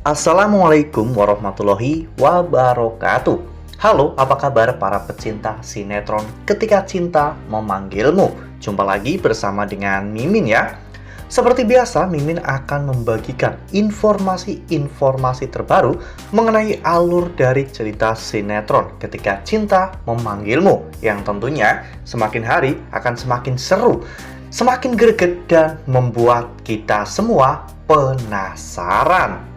Assalamualaikum warahmatullahi wabarakatuh. Halo, apa kabar para pecinta sinetron Ketika Cinta Memanggilmu? Jumpa lagi bersama dengan Mimin ya. Seperti biasa, Mimin akan membagikan informasi-informasi terbaru mengenai alur dari cerita sinetron Ketika Cinta Memanggilmu, yang tentunya semakin hari akan semakin seru, semakin greget, dan membuat kita semua penasaran.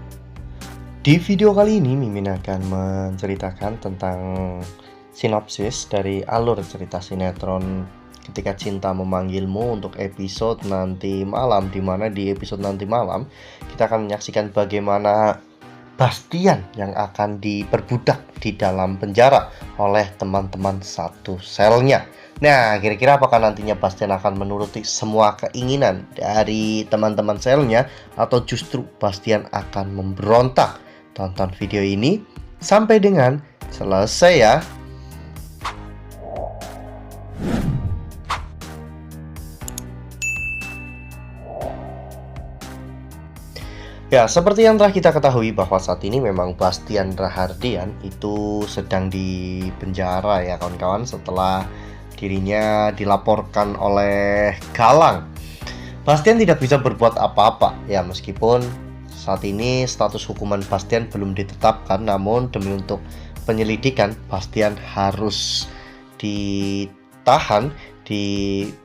Di video kali ini, Mimin akan menceritakan tentang sinopsis dari alur cerita sinetron Ketika Cinta Memanggilmu untuk episode nanti malam, dimana di episode nanti malam kita akan menyaksikan bagaimana Bastian yang akan diperbudak di dalam penjara oleh teman-teman satu selnya. Nah, kira-kira apakah nantinya Bastian akan menuruti semua keinginan dari teman-teman selnya, atau justru Bastian akan memberontak? Tonton video ini sampai dengan selesai ya. Ya, seperti yang telah kita ketahui bahwa saat ini memang Bastian Rahardian itu sedang di penjara ya kawan-kawan, setelah dirinya dilaporkan oleh Galang. Bastian tidak bisa berbuat apa-apa ya, meskipun saat ini status hukuman Bastian belum ditetapkan, namun demi untuk penyelidikan Bastian harus ditahan di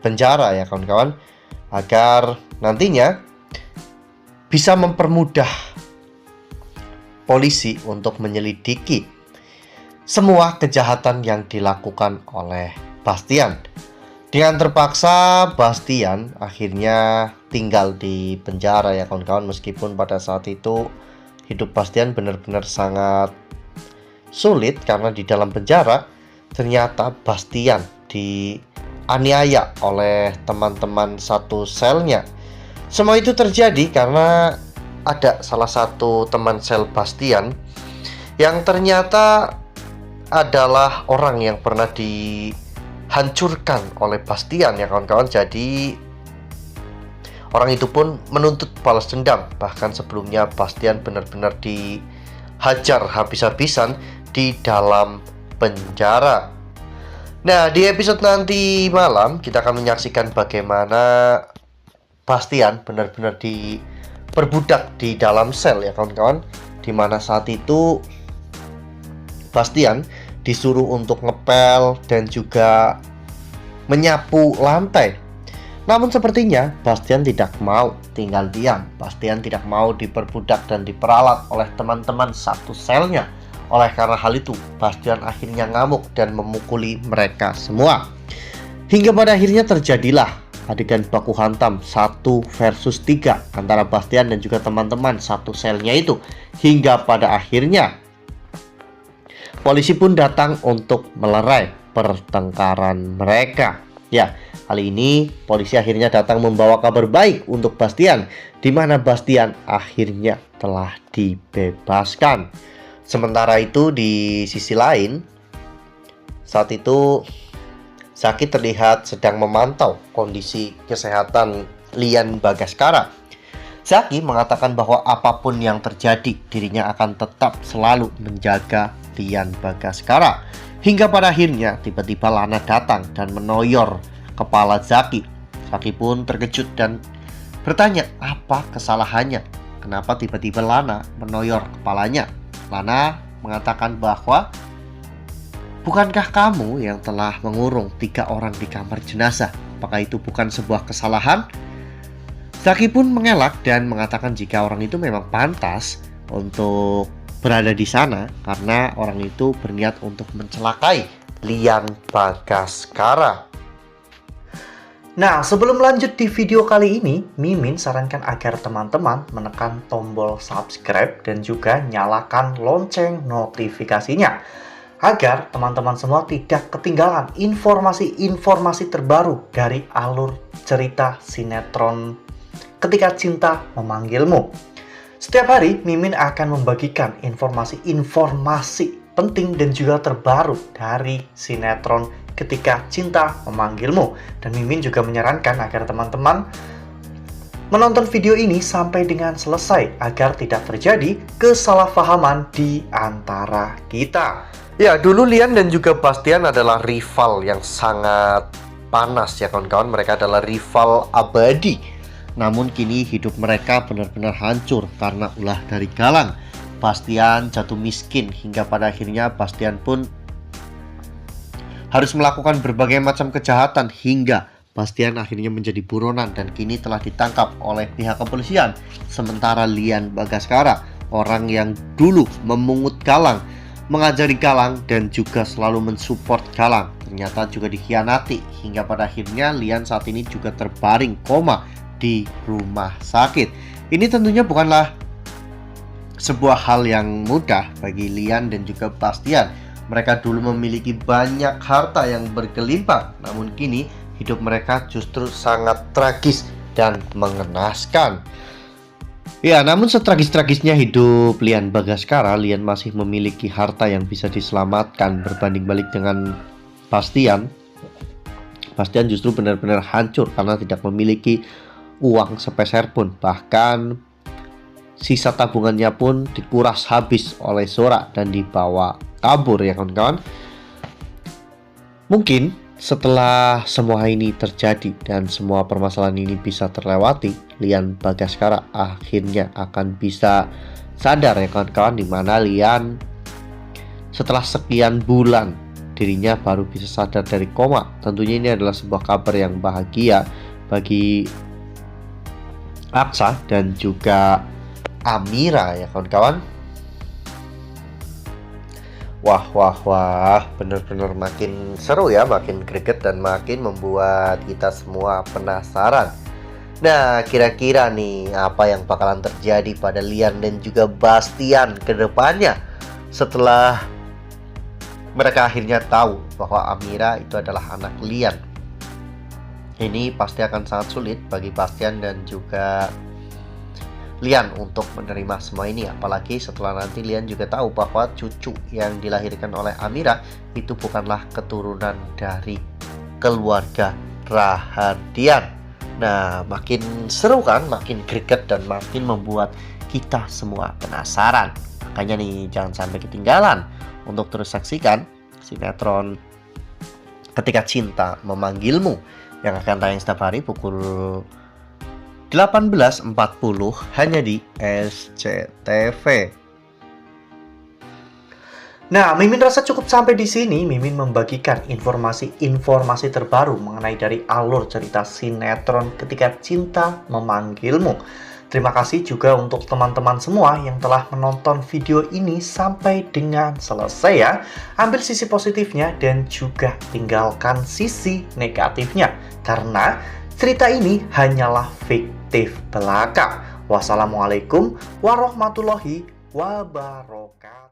penjara ya kawan-kawan, agar nantinya bisa mempermudah polisi untuk menyelidiki semua kejahatan yang dilakukan oleh Bastian. Dengan terpaksa, Bastian akhirnya tinggal di penjara ya kawan-kawan, meskipun pada saat itu hidup Bastian benar-benar sangat sulit karena di dalam penjara ternyata Bastian dianiaya oleh teman-teman satu selnya. Semua itu terjadi karena ada salah satu teman sel Bastian yang ternyata adalah orang yang pernah dihancurkan oleh Bastian ya kawan-kawan. Jadi orang itu pun menuntut balas dendam. Bahkan sebelumnya Bastian benar-benar dihajar habis-habisan di dalam penjara. Nah, di episode nanti malam kita akan menyaksikan bagaimana Bastian benar-benar diperbudak di dalam sel ya kawan-kawan, dimana saat itu Bastian disuruh untuk ngepel dan juga menyapu lantai. Namun sepertinya Bastian tidak mau tinggal diam. Bastian tidak mau diperbudak dan diperalat oleh teman-teman satu selnya. Oleh karena hal itu, Bastian akhirnya ngamuk dan memukuli mereka semua. Hingga pada akhirnya terjadilah adegan baku hantam 1 versus 3 antara Bastian dan juga teman-teman satu selnya itu. Hingga pada akhirnya polisi pun datang untuk melerai pertengkaran mereka. Ya, kali ini polisi akhirnya datang membawa kabar baik untuk Bastian, di mana Bastian akhirnya telah dibebaskan. Sementara itu di sisi lain, saat itu Zaki terlihat sedang memantau kondisi kesehatan Lian Bagaskara. Zaki mengatakan bahwa apapun yang terjadi, dirinya akan tetap selalu menjaga Lian Bagaskara. Hingga pada akhirnya tiba-tiba Lana datang dan menoyor kepala Zaki. Zaki pun terkejut dan bertanya apa kesalahannya, kenapa tiba-tiba Lana menoyor kepalanya. Lana mengatakan bahwa bukankah kamu yang telah mengurung 3 orang di kamar jenazah? Apakah itu bukan sebuah kesalahan? Zaki pun mengelak dan mengatakan jika orang itu memang pantas untuk berada di sana karena orang itu berniat untuk mencelakai Lian Bagaskara. Nah, sebelum lanjut di video kali ini, Mimin sarankan agar teman-teman menekan tombol subscribe dan juga nyalakan lonceng notifikasinya, agar teman-teman semua tidak ketinggalan informasi-informasi terbaru dari alur cerita sinetron Ketika Cinta Memanggilmu. Setiap hari Mimin akan membagikan informasi-informasi penting dan juga terbaru dari sinetron Ketika Cinta Memanggilmu. Dan Mimin juga menyarankan agar teman-teman menonton video ini sampai dengan selesai agar tidak terjadi kesalahpahaman di antara kita. Ya, dulu Lian dan juga Bastian adalah rival yang sangat panas ya kawan-kawan. Mereka adalah rival abadi. Namun kini hidup mereka benar-benar hancur karena ulah dari Galang. Bastian jatuh miskin hingga pada akhirnya Bastian pun harus melakukan berbagai macam kejahatan hingga Bastian akhirnya menjadi buronan dan kini telah ditangkap oleh pihak kepolisian. Sementara Lian Bagaskara, orang yang dulu memungut Galang, mengajari Galang dan juga selalu mensupport Galang, ternyata juga dikhianati hingga pada akhirnya Lian saat ini juga terbaring koma di rumah sakit. Ini tentunya bukanlah sebuah hal yang mudah bagi Lian dan juga Bastian. Mereka dulu memiliki banyak harta yang bergelimpang, namun kini hidup mereka justru sangat tragis dan mengenaskan. Ya, namun setragis-tragisnya hidup Lian Bagaskara, Lian masih memiliki harta yang bisa diselamatkan. Berbanding balik dengan Bastian, Bastian justru benar-benar hancur karena tidak memiliki uang sepeser pun. Bahkan sisa tabungannya pun dikuras habis oleh Zora dan dibawa kabur ya kawan-kawan. Mungkin setelah semua ini terjadi dan semua permasalahan ini bisa terlewati, Lian Bagaskara akhirnya akan bisa sadar ya kawan-kawan, dimana Lian setelah sekian bulan dirinya baru bisa sadar dari koma. Tentunya ini adalah sebuah kabar yang bahagia bagi Aksa dan juga Amira ya kawan-kawan. Wah, bener-bener makin seru ya, makin greget dan makin membuat kita semua penasaran. Nah, kira-kira nih apa yang bakalan terjadi pada Lian dan juga Bastian ke depannya setelah mereka akhirnya tahu bahwa Amira itu adalah anak Lian. Ini pasti akan sangat sulit bagi Bastian dan juga Lian untuk menerima semua ini, apalagi setelah nanti Lian juga tahu bahwa cucu yang dilahirkan oleh Amira itu bukanlah keturunan dari keluarga Rahadian. Nah, makin seru kan, makin greget dan makin membuat kita semua penasaran. Makanya nih, jangan sampai ketinggalan untuk terus saksikan sinetron Ketika Cinta Memanggilmu yang akan tayang setiap hari pukul 18.40 hanya di SCTV. Nah, Mimin rasa cukup sampai di sini. Mimin membagikan informasi terbaru mengenai dari alur cerita sinetron Ketika Cinta Memanggilmu. Terima kasih juga untuk teman-teman semua yang telah menonton video ini sampai dengan selesai ya. Ambil sisi positifnya dan juga tinggalkan sisi negatifnya, karena cerita ini hanyalah fiktif belaka. Wassalamualaikum warahmatullahi wabarakatuh.